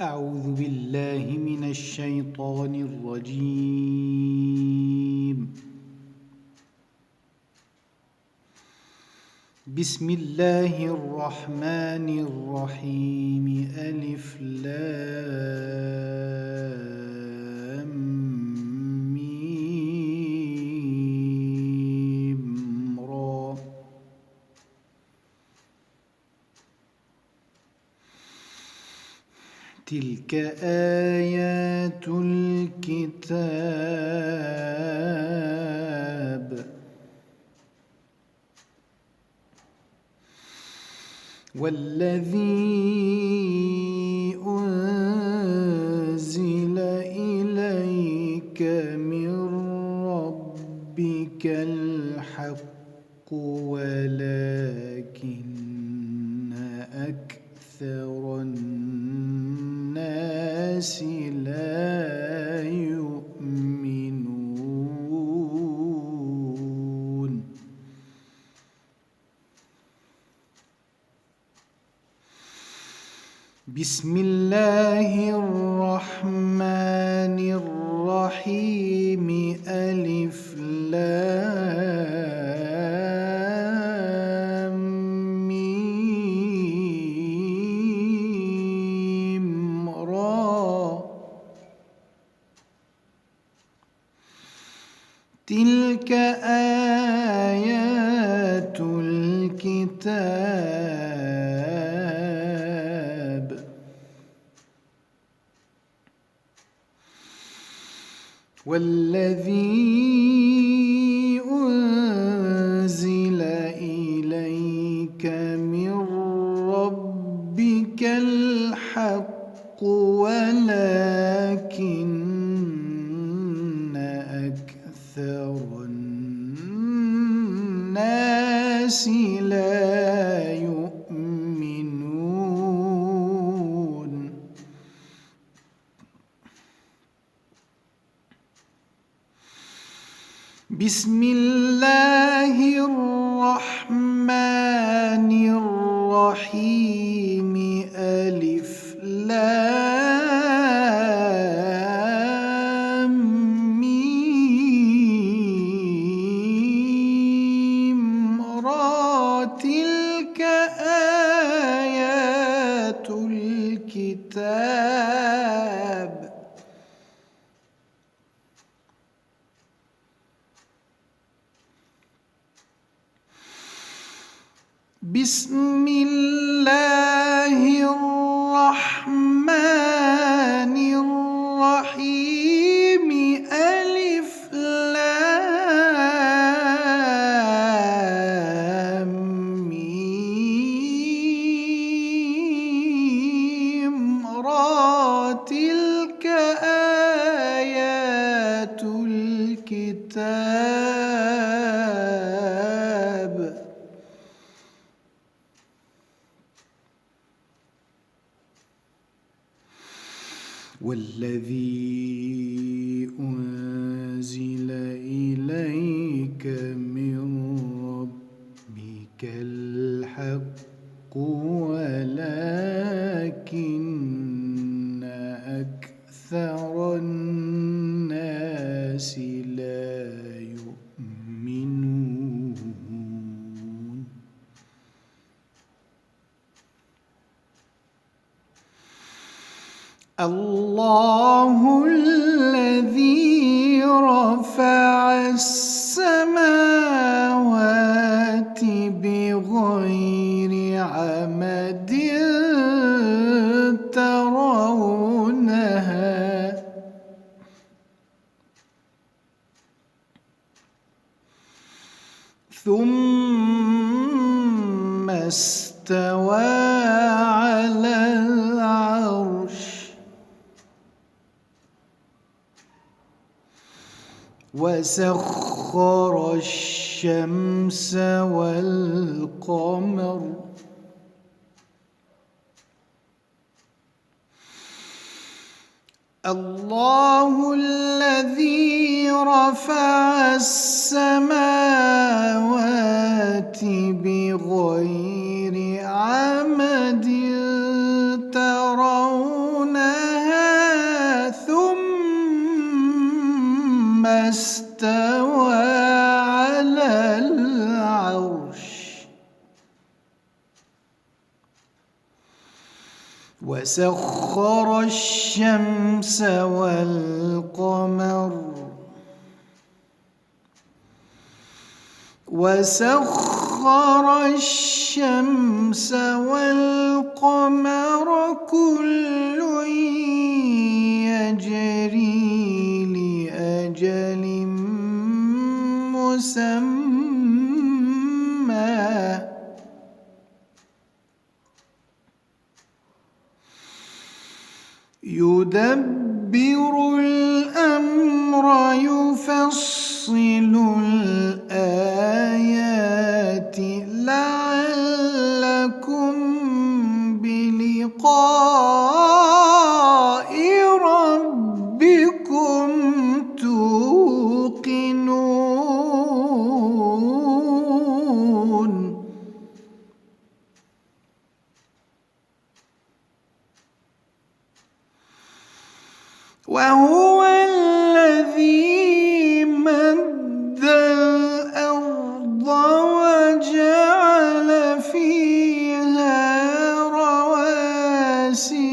أعوذ بالله من الشيطان الرجيم. بسم الله الرحمن الرحيم. ألف لام ميم را. تلك آيات الكتاب والذي أنزل إليك من ربك الحق ولكن أكثر الناس لا يؤمنون. بسم الله الرحمن الرحيم. ألف لام ميم را. تلك آيات الكتاب والذي أنزل إليك من ربك الحق ولكن أكثر الناس لا يؤمنون. بسم الله الرحمن الرحيم. ألف لام ميم را. تلك آيات الكتاب بسم الله الرحمن الرحيم. ألف لام ميم را. تلك آيات الكتاب والذي أنزل إليك من ربك الحق ولكن أكثر الناس لا يؤمنون. الله الذي رفع السماوات بغير عمد ترونها ثم استوى على العرش وسخر الشمس والقمر الله الذي رفع السماوات بغير عمد ترونها استوى على العرش وسخر الشمس والقمر كل يجري لأجل مسمى يدبر الأمر يفصل الآيات لعلكم بلقاء ربكم توقنون وهو الذي مد الأرض وجعل فيها رواسي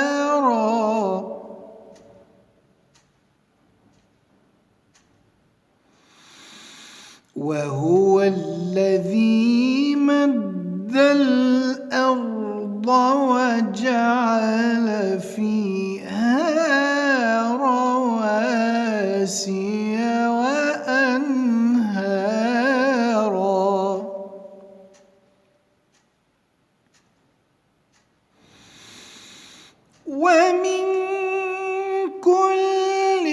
وأنهارا وهو الذي مد الأرض وجعل فيها رواسي وأنهارا ومن كل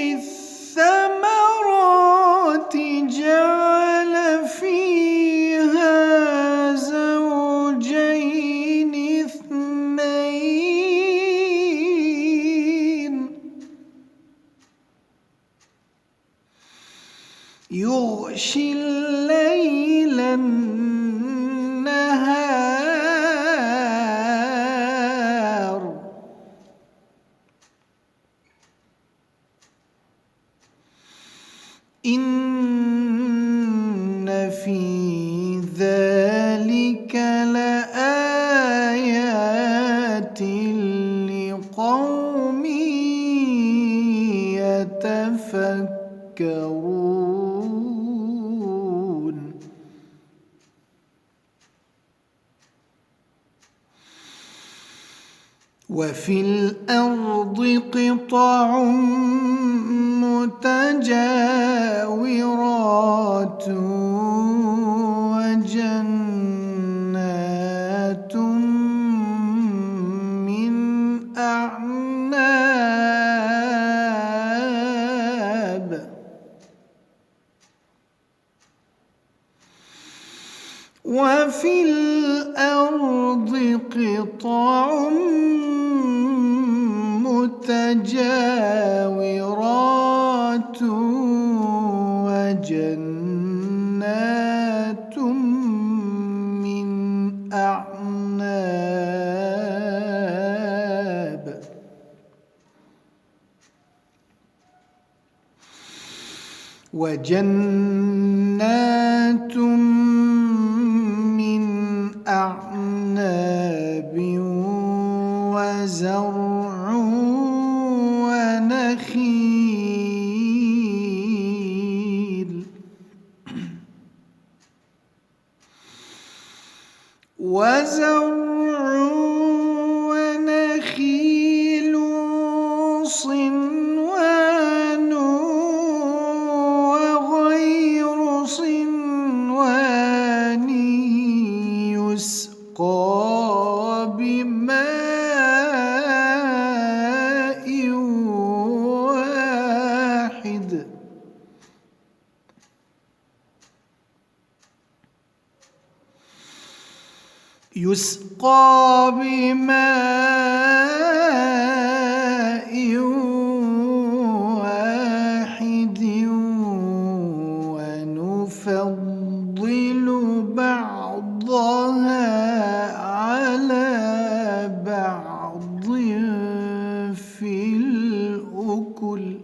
الثمرات جعل فيها زوجين اثنين يغشي الليل النهار إن في ذلك لآيات لقوم يتفكرون وفي الأرض قطع متجاورات وجنات من أعناب وفي الأرض قطع متجاورات وجنات من أعناب وجنات من أعناب وزرع ونخيل صنوان وغير صنوان يسقى بماء واحد ونفضل بعضها على بعض في الأكل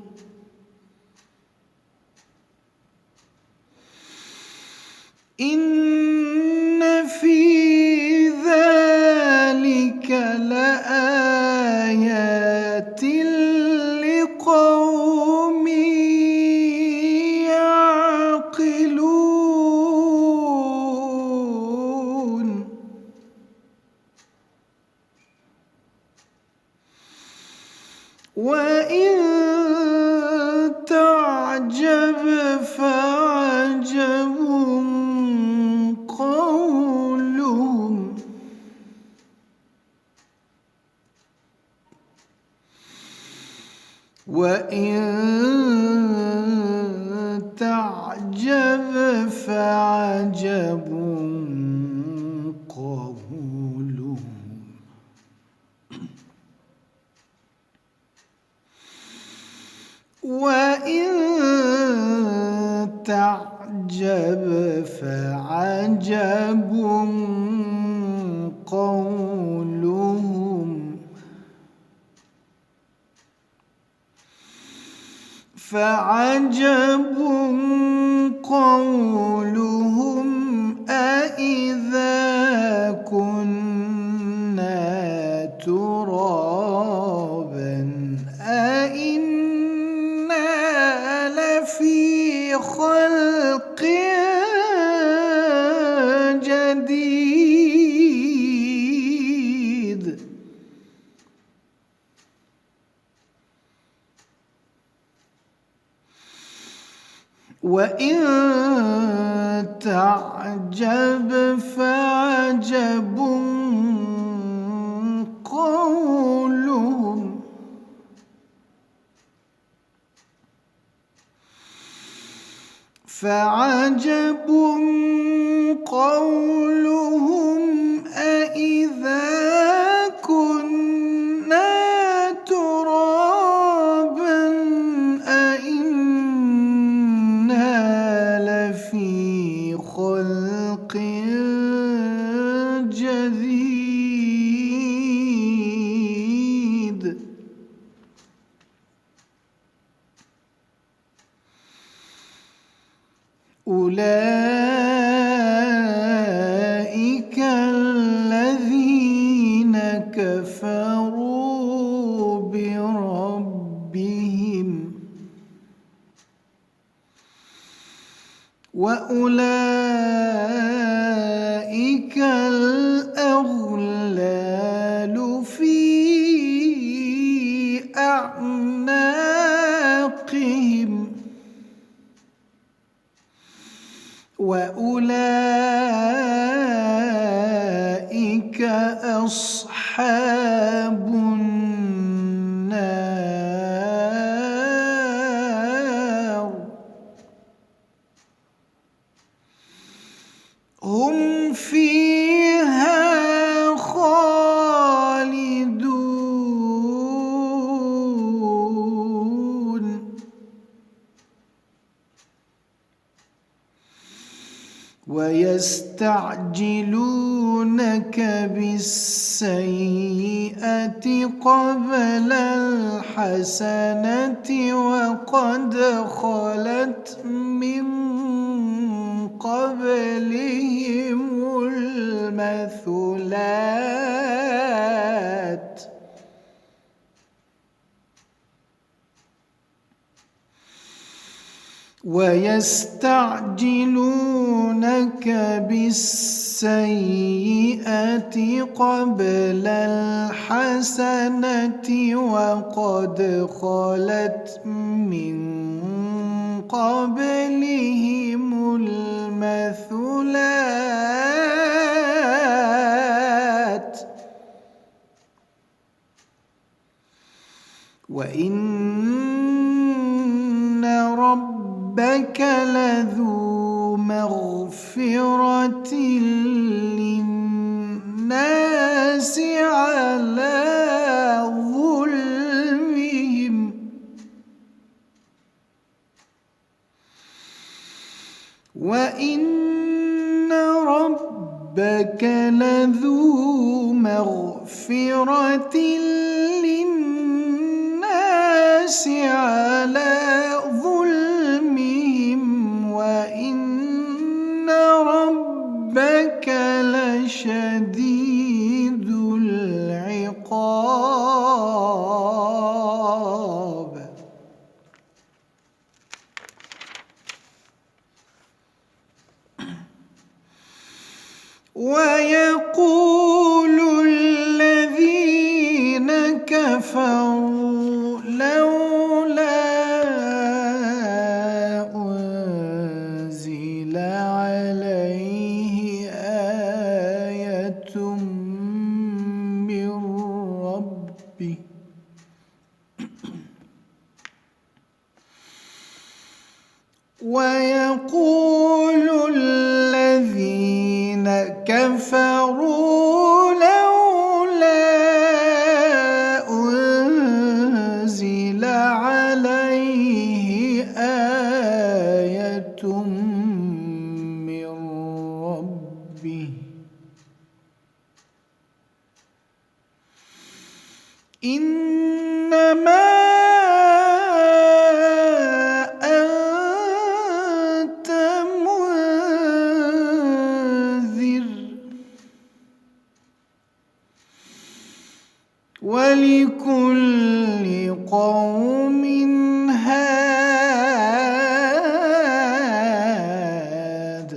وإن تعجب فعجب قولهم وإن تعجب فعجب قولهم وإن تعجب فعجب قولهم أإذا كنا ترابا أإنا لفي خلق جديد وإن تعجب فعجب قولهم أإذا كنا ترابا أإنا لفي خلق جديد أولئك الذين كفروا بربهم وأولئك الأغلال في أعناقهم وأولئك أصحاب النار هم فيها خالدون ويستعجلونك بالسيئة قبل الحسنة وقد خلت من قبلهم المثلات ويستعجلونك بالسيئة قبل الحسنة وقد خلت من قبلهم المثلات وإن ربك لذو مغفرة للناس على ظلمهم وإن ربك لذو مغفرة للناس على ظلمهم وإن ربك لشديد العقاب ويقول الذين كفروا إنما أنت منذر ولكل قوم هاد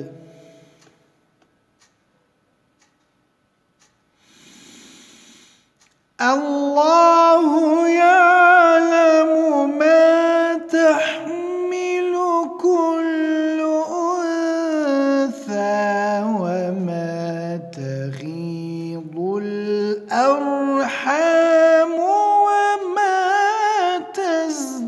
الله يعلم ما تحمل كل أنثى وما تغيض الأرحام وما تزداد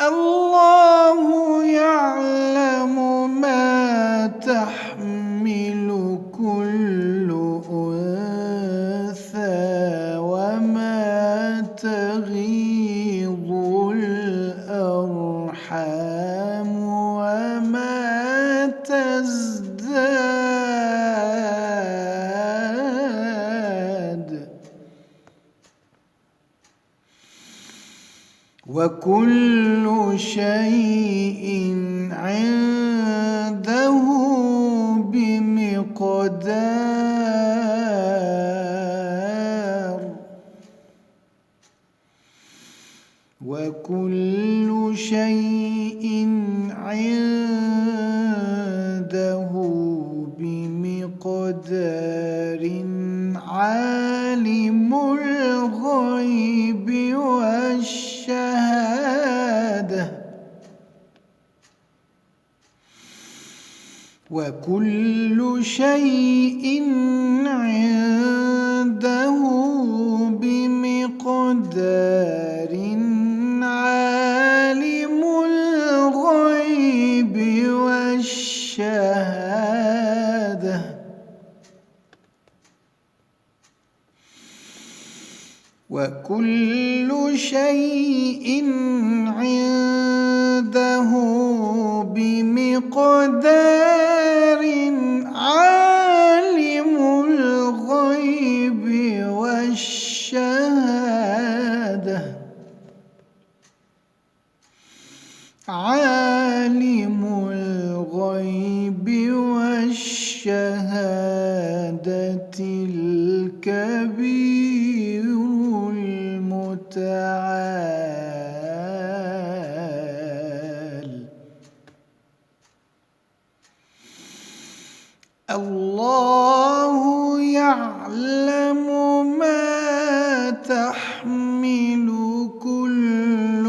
الله يعلم ما تحمل كل أنثى وما تغيض الأرحام وما تزداد وكل شيء عنده بمقدار وكل شيء عنده بمقدار عالم الغيب والشهادة وكل شيء عنده بمقدار عالم الغيب والشهادة وكل شيء عنده بمقدار عالم الغيب والشهادة عالم الغيب والشهادة الكبير المتعال الله يعلم ما تحمل كل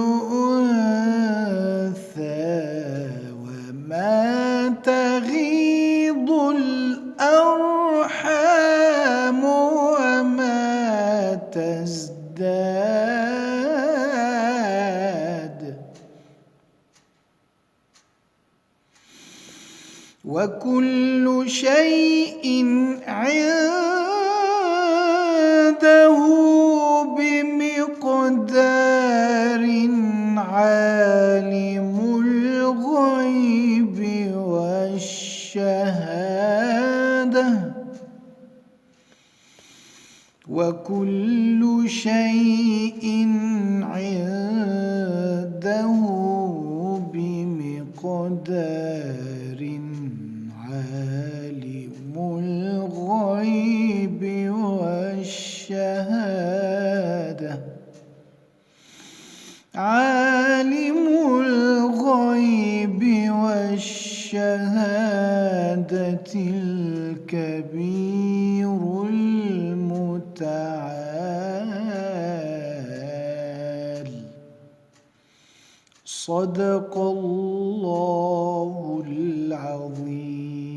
أنثى وما تغيض الأرحام وما تزداد وكل شيء عنده بمقدار عالم الغيب والشهادة وكل شيء عنده بمقدار عالم الغيب والشهادة عالم الغيب والشهادة الكبير المتعال صدق الله العظيم.